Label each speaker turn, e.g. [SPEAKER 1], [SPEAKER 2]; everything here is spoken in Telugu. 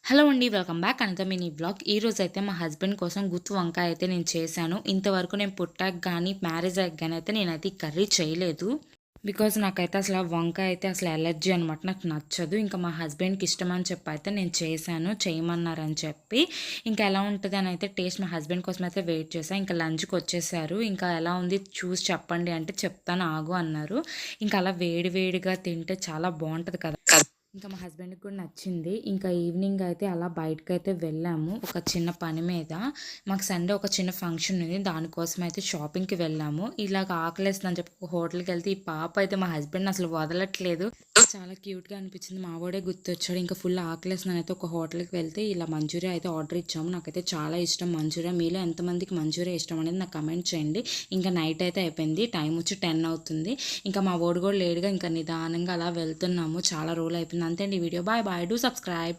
[SPEAKER 1] హలో అండి. Welcome back another mini vlog. ఈరోజైతే మా హస్బెండ్ కోసం గుత్తి వంకాయ అయితే నేను చేశాను. ఇంతవరకు నేను పుట్టాక గానీ, మ్యారేజ్ అయ్యాక గానీ అయితే నేనైతే ఈ కర్రీ చేయలేదు. బికాజ్ నాకైతే అసలు ఆ వంకాయ అయితే అసలు ఎలర్జీ అనమాట. నాకు నచ్చదు. ఇంకా మా హస్బెండ్‌కి ఇష్టమని చెప్పి అయితే నేను చేశాను. చేయమన్నారని చెప్పి. ఇంకా ఎలా ఉంటదని అయితే టేస్ట్ మా హస్బెండ్ కోసం అయితే వెయిట్ చేశా. ఇంకా లంచ్‌కొచ్చేసారు. ఇంకా ఎలా ఉంది చూసి చెప్పండి అంటే, చెప్తాను ఆగు అన్నారు. ఇంకా అలా వేడి వేడిగా తింటే చాలా బావుంటది కదా! ఇంకా మా హస్బెండ్‌కి కూడా నచ్చింది. ఇంకా ఈవినింగ్ అయితే అలా బయటకైతే వెళ్ళాము. ఒక చిన్న పని మీద. మాకు సండే ఒక చిన్న ఫంక్షన్ ఉంది. దానికోసం అయితే షాపింగ్‌కి వెళ్ళాము. ఇలాగ ఆకలేస్తుందని చెప్పి ఒక హోటల్‌కెళ్తే ఈ పాప అయితే మా హస్బెండ్‌ని అసలు వదలట్లేదు. చాలా క్యూట్‌గా అనిపించింది. మా వాడే గుర్తొచ్చాడు. ఇంకా ఫుల్ ఆకలేస్తుందని అయితే ఒక హోటల్‌కి వెళ్తే ఇలా మంచూరియా అయితే ఆర్డర్ ఇచ్చాము. నాకైతే చాలా ఇష్టం మంచూరియా. మీలో ఎంతమందికి మంచూరియా ఇష్టం అనేది నాకు కమెంట్ చేయండి. ఇంకా నైట్ అయితే అయిపోయింది. టైం వచ్చి 10 అవుతుంది. ఇంకా మా వాడు కూడా లేడుగా ఇంకా నిదానంగా అలా వెళ్తున్నాము. చాలా రోజులు అయిపోయింది. అంతే అండి ఈ video. Bye bye. Do subscribe.